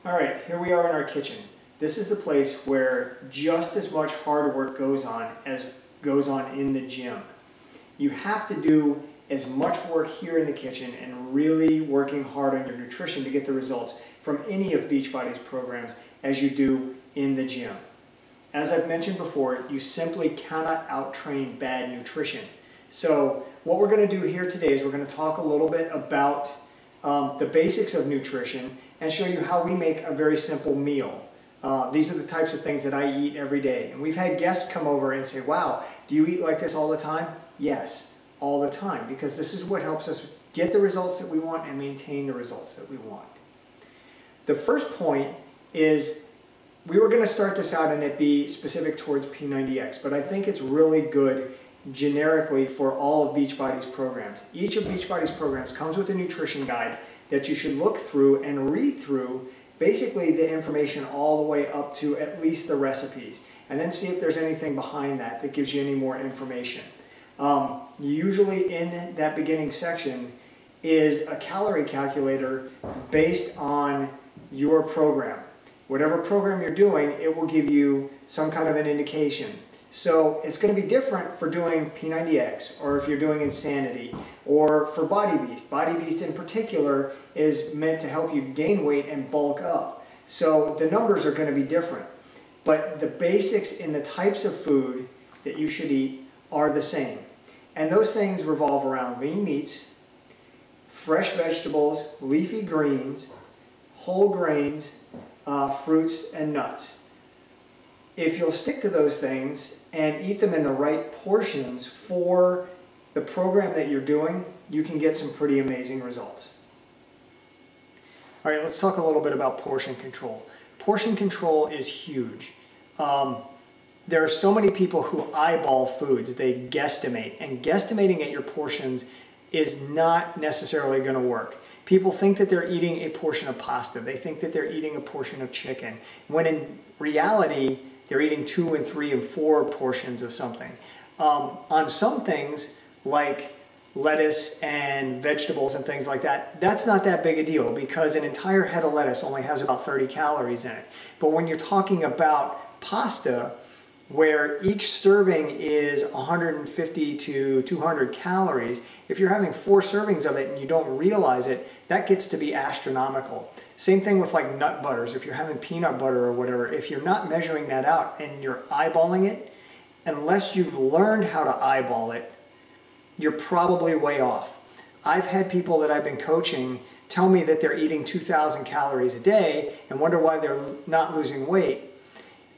All right, here we are in our kitchen. This is the place where just as much hard work goes on as goes on in the gym. You have to do as much work here in the kitchen and really working hard on your nutrition to get the results from any of Beachbody's programs as you do in the gym. As I've mentioned before, you simply cannot out-train bad nutrition. So what we're going to do here today is we're going to talk a little bit about the basics of nutrition and show you how we make a very simple meal. These are the types of things that I eat every day. And we've had guests come over and say, wow, do you eat like this all the time? Yes, all the time, because this is what helps us get the results that we want and maintain the results that we want. The first point is, we were going to start this out and it be specific towards P90X, but I think it's really good generically for all of Beachbody's programs. Each of Beachbody's programs comes with a nutrition guide that you should look through and read through basically the information all the way up to at least the recipes, and then see if there's anything behind that that gives you any more information. Usually in that beginning section is a calorie calculator based on your program. Whatever program you're doing, it will give you some kind of an indication. So it's going to be different for doing P90X, or if you're doing Insanity, or for Body Beast. Body Beast in particular is meant to help you gain weight and bulk up. So the numbers are going to be different. But the basics in the types of food that you should eat are the same. And those things revolve around lean meats, fresh vegetables, leafy greens, whole grains, fruits, and nuts. If you'll stick to those things and eat them in the right portions for the program that you're doing, you can get some pretty amazing results. All right, let's talk a little bit about portion control. Portion control is huge. There are so many people who eyeball foods, they guesstimate, and guesstimating at your portions is not necessarily going to work. People think that they're eating a portion of pasta. They think that they're eating a portion of chicken, when in reality, they're eating 2 and 3 and 4 portions of something. On some things, like lettuce and vegetables and things like that, that's not that big a deal because an entire head of lettuce only has about 30 calories in it. But when you're talking about pasta, where each serving is 150 to 200 calories, if you're having 4 servings of it and you don't realize it, that gets to be astronomical. Same thing with like nut butters. If you're having peanut butter or whatever, if you're not measuring that out and you're eyeballing it, unless you've learned how to eyeball it, you're probably way off. I've had people that I've been coaching tell me that they're eating 2,000 calories a day and wonder why they're not losing weight.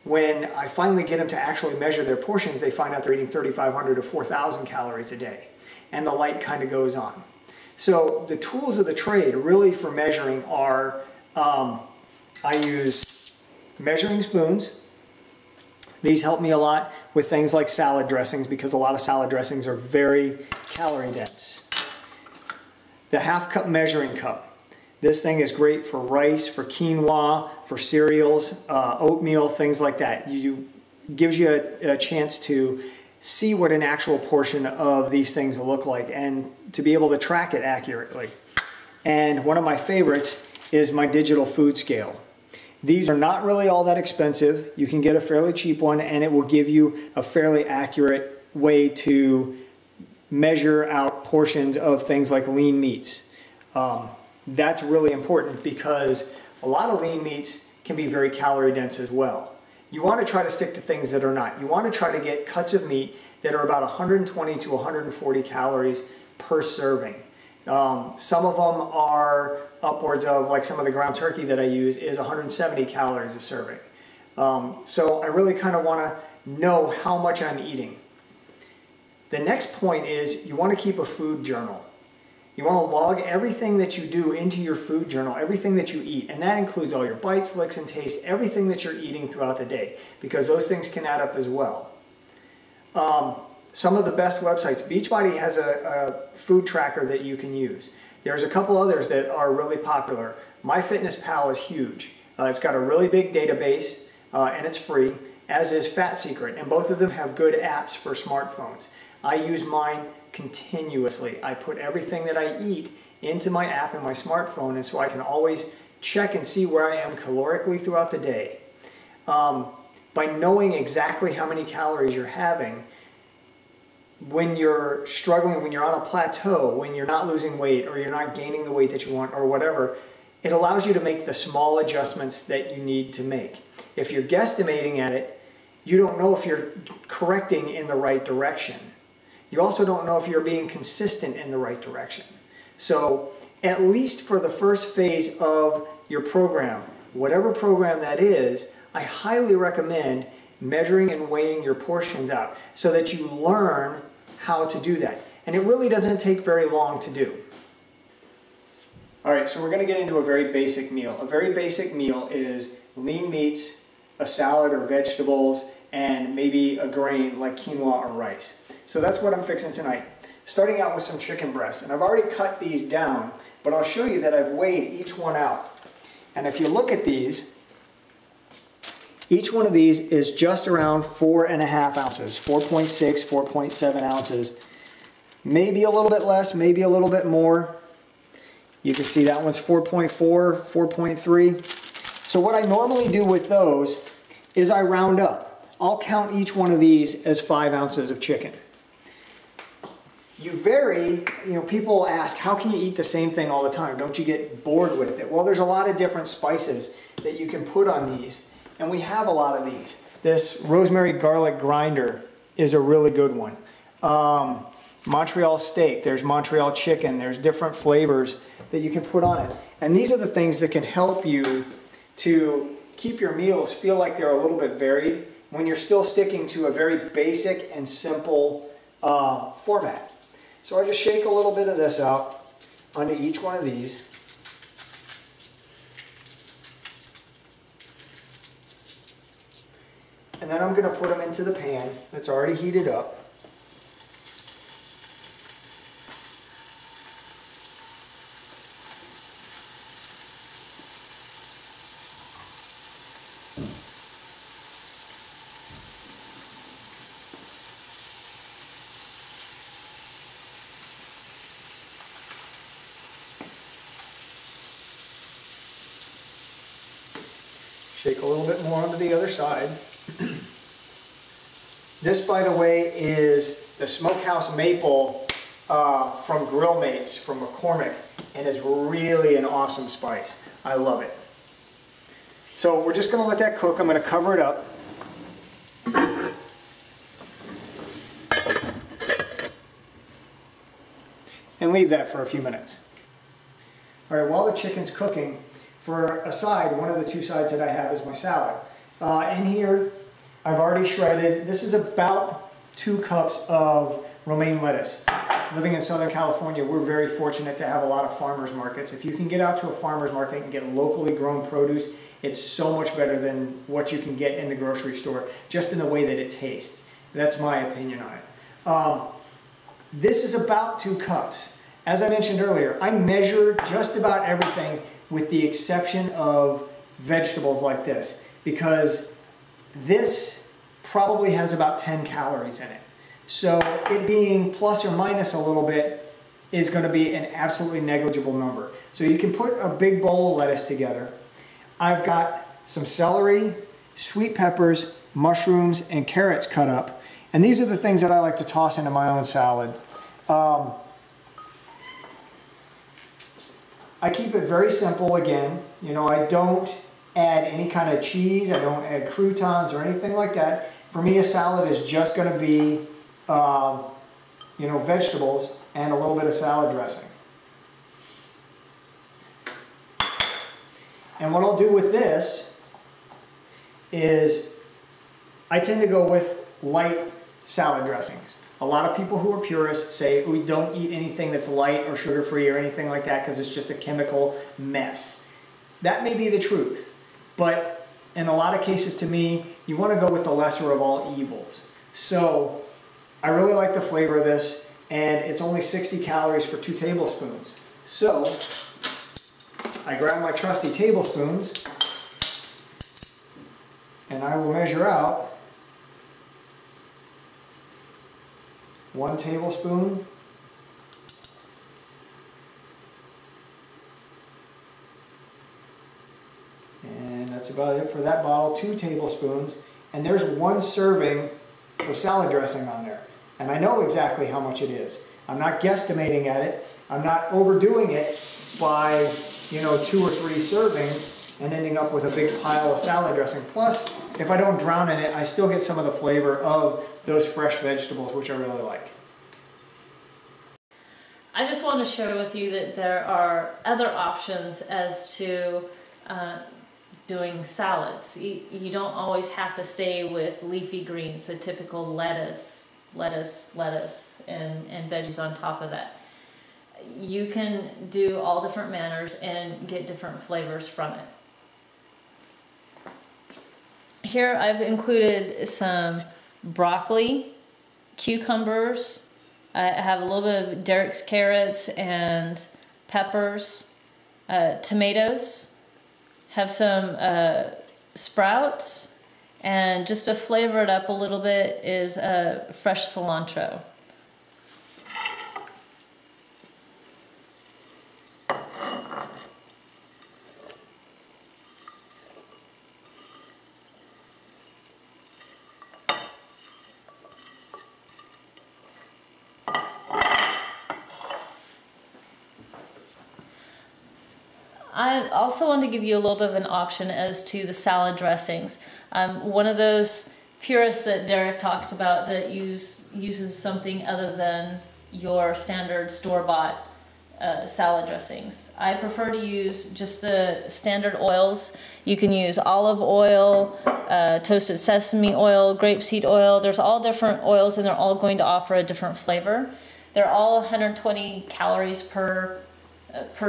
When I finally get them to actually measure their portions, they find out they're eating 3,500 to 4,000 calories a day. And the light kind of goes on. So the tools of the trade really for measuring are, I use measuring spoons. These help me a lot with things like salad dressings because a lot of salad dressings are very calorie dense. The half-cup measuring cup. This thing is great for rice, for quinoa, for cereals, oatmeal, things like that. Gives you a chance to see what an actual portion of these things look like and to be able to track it accurately. And one of my favorites is my digital food scale. These are not really all that expensive. You can get a fairly cheap one and it will give you a fairly accurate way to measure out portions of things like lean meats. That's really important because a lot of lean meats can be very calorie dense as well. You want to try to stick to things that are not. You want to try to get cuts of meat that are about 120 to 140 calories per serving. Some of them are upwards of, like some of the ground turkey that I use is 170 calories a serving. So I really kind of want to know how much I'm eating. The next point is you want to keep a food journal. You want to log everything that you do into your food journal, everything that you eat, and that includes all your bites, licks, and tastes, everything that you're eating throughout the day, because those things can add up as well. Some of the best websites, Beachbody has a food tracker that you can use. There's a couple others that are really popular. MyFitnessPal is huge. It's got a really big database, and it's free, as is Fat Secret, and both of them have good apps for smartphones. I use mine continuously. I put everything that I eat into my app and my smartphone, and so I can always check and see where I am calorically throughout the day. By knowing exactly how many calories you're having, when you're struggling, when you're on a plateau, when you're not losing weight or you're not gaining the weight that you want or whatever, it allows you to make the small adjustments that you need to make. If you're guesstimating at it, you don't know if you're correcting in the right direction. You also don't know if you're being consistent in the right direction. So at least for the first phase of your program, whatever program that is, I highly recommend measuring and weighing your portions out so that you learn how to do that. And it really doesn't take very long to do. All right, so we're going to get into a very basic meal. A very basic meal is lean meats, a salad or vegetables, and maybe a grain like quinoa or rice. So that's what I'm fixing tonight. Starting out with some chicken breasts. And I've already cut these down, but I'll show you that I've weighed each one out. And if you look at these, each one of these is just around 4.5 ounces, 4.6, 4.7 ounces. Maybe a little bit less, maybe a little bit more. You can see that one's 4.4, 4.3. So what I normally do with those is I round up. I'll count each one of these as 5 ounces of chicken. People ask, how can you eat the same thing all the time? Don't you get bored with it? Well, there's a lot of different spices that you can put on these, and we have a lot of these. This rosemary garlic grinder is a really good one. Montreal steak, there's Montreal chicken, there's different flavors that you can put on it. And these are the things that can help you to keep your meals feel like they're a little bit varied when you're still sticking to a very basic and simple format. So I just shake a little bit of this out onto each one of these. And then I'm going to put them into the pan that's already heated up. Shake a little bit more onto the other side. This, by the way, is the Smokehouse Maple from Grill Mates from McCormick, and it's really an awesome spice. I love it. So we're just going to let that cook. I'm going to cover it up. And leave that for a few minutes. All right, while the chicken's cooking, for a side, one of the two sides that I have is my salad. In here, I've already shredded. This is about 2 cups of romaine lettuce. Living in Southern California, we're very fortunate to have a lot of farmers markets. If you can get out to a farmers market and get locally grown produce, it's so much better than what you can get in the grocery store, just in the way that it tastes. That's my opinion on it. This is about 2 cups. As I mentioned earlier, I measure just about everything with the exception of vegetables like this, because this probably has about 10 calories in it. So it being plus or minus a little bit is going to be an absolutely negligible number. So you can put a big bowl of lettuce together. I've got some celery, sweet peppers, mushrooms, and carrots cut up. And these are the things that I like to toss into my own salad. I keep it very simple again. You know, I don't add any kind of cheese. I don't add croutons or anything like that. For me, a salad is just going to be, vegetables and a little bit of salad dressing. And what I'll do with this is I tend to go with light salad dressings. A lot of people who are purists say we don't eat anything that's light or sugar-free or anything like that because it's just a chemical mess. That may be the truth, but in a lot of cases to me, you want to go with the lesser of all evils. So I really like the flavor of this, and it's only 60 calories for 2 tablespoons. So I grab my trusty tablespoons and I will measure out 1 tablespoon, That's about it for that bottle, 2 tablespoons. And there's 1 serving of salad dressing on there. And I know exactly how much it is. I'm not guesstimating at it. I'm not overdoing it by, 2 or 3 servings and ending up with a big pile of salad dressing. Plus, if I don't drown in it, I still get some of the flavor of those fresh vegetables, which I really like. I just want to share with you that there are other options as to doing salads. You don't always have to stay with leafy greens, the typical lettuce, and veggies on top of that. You can do all different manners and get different flavors from it. Here I've included some broccoli, cucumbers. I have a little bit of Derek's carrots and peppers, tomatoes, have some sprouts, and just to flavor it up a little bit is fresh cilantro. I also want to give you a little bit of an option as to the salad dressings. One of those purists that Derek talks about that uses something other than your standard store-bought salad dressings. I prefer to use just the standard oils. You can use olive oil, toasted sesame oil, grapeseed oil. There's all different oils and they're all going to offer a different flavor. They're all 120 calories per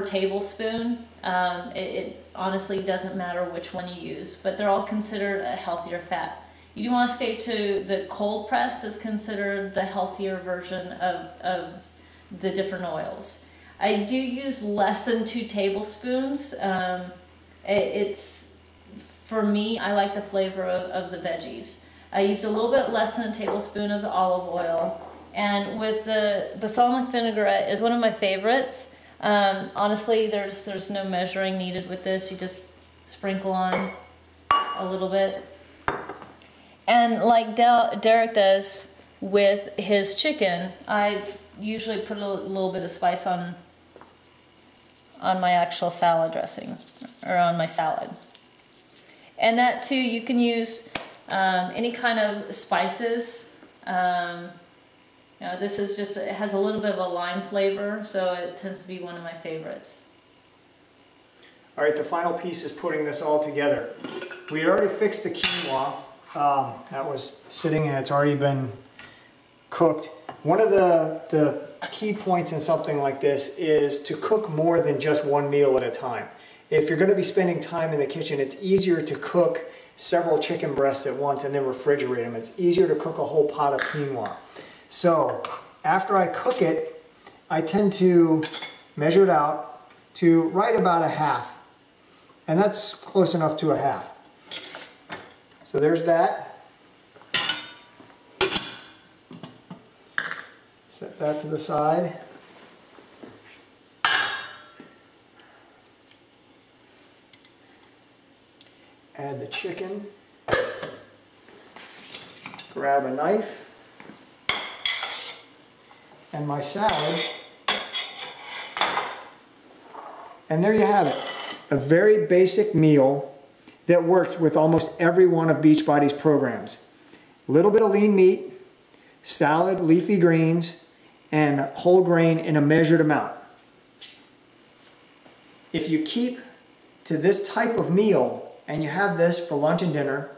tablespoon. It honestly doesn't matter which one you use, but they're all considered a healthier fat. You do want to stay to the cold pressed is considered the healthier version of the different oils. I do use less than 2 tablespoons. It's, for me, I like the flavor of the veggies. I used a little bit less than a tablespoon of the olive oil, and with the balsamic vinaigrette is one of my favorites. Honestly, there's no measuring needed with this. You just sprinkle on a little bit. And like Derek does with his chicken, I usually put a little bit of spice on my actual salad dressing, or on my salad. And that too, you can use any kind of spices. This is just, it has a little bit of a lime flavor, so it tends to be one of my favorites. All right, the final piece is putting this all together. We had already fixed the quinoa. That was sitting and it's already been cooked. One of the key points in something like this is to cook more than just one meal at a time. If you're going to be spending time in the kitchen, it's easier to cook several chicken breasts at once and then refrigerate them. It's easier to cook a whole pot of quinoa. So after I cook it, I tend to measure it out to right about a half. And that's close enough to a half. So there's that. Set that to the side. Add the chicken. Grab a knife. And my salad. And there you have it. A very basic meal that works with almost every one of Beachbody's programs. A little bit of lean meat, salad, leafy greens, and whole grain in a measured amount. If you keep to this type of meal and you have this for lunch and dinner,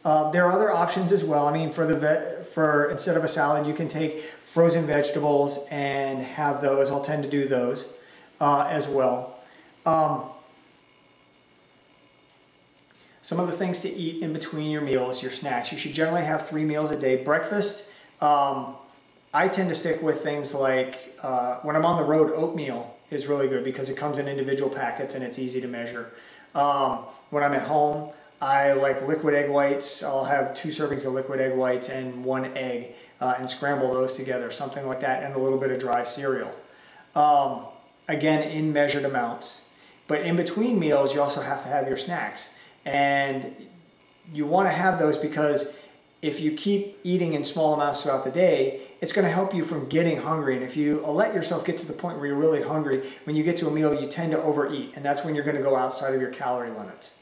there are other options as well. I mean, for instead of a salad, you can take frozen vegetables and have those. I'll tend to do those as well. Some of the things to eat in between your meals, your snacks. You should generally have 3 meals a day. Breakfast, I tend to stick with things like, when I'm on the road, oatmeal is really good because it comes in individual packets and it's easy to measure. When I'm at home, I like liquid egg whites. I'll have 2 servings of liquid egg whites and 1 egg and scramble those together, something like that, and a little bit of dry cereal. Again, in measured amounts. But in between meals, you also have to have your snacks. And you want to have those because if you keep eating in small amounts throughout the day, it's going to help you from getting hungry. And if you let yourself get to the point where you're really hungry, when you get to a meal, you tend to overeat. And that's when you're going to go outside of your calorie limits.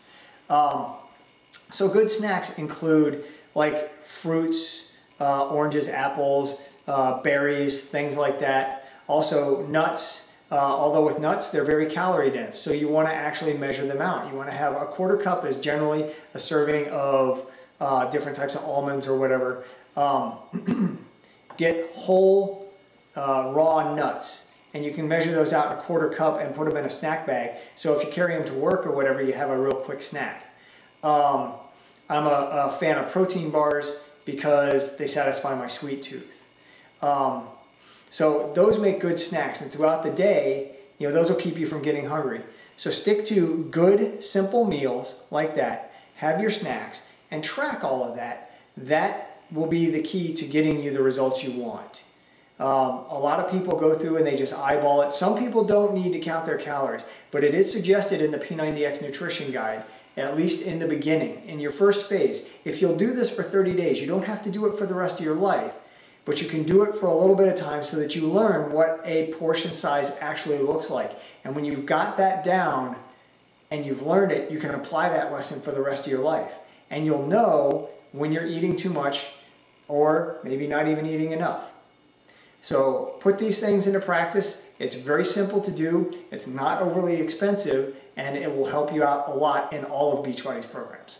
So good snacks include like fruits, oranges, apples, berries, things like that. Also nuts, although with nuts, they're very calorie dense. So you want to actually measure them out. You want to have a quarter cup is generally a serving of different types of almonds or whatever. Get whole raw nuts, and you can measure those out in a quarter cup and put them in a snack bag. So if you carry them to work or whatever, you have a real quick snack. I'm a fan of protein bars because they satisfy my sweet tooth. So those make good snacks, and throughout the day, you know, those will keep you from getting hungry. So stick to good, simple meals like that. Have your snacks and track all of that. That will be the key to getting you the results you want. A lot of people go through and they just eyeball it. Some people don't need to count their calories, but it is suggested in the P90X nutrition guide, at least in the beginning, in your first phase. If you'll do this for 30 days, you don't have to do it for the rest of your life, but you can do it for a little bit of time so that you learn what a portion size actually looks like. And when you've got that down and you've learned it, you can apply that lesson for the rest of your life. And you'll know when you're eating too much or maybe not even eating enough. So put these things into practice. It's very simple to do. It's not overly expensive, and it will help you out a lot in all of Beachbody's programs.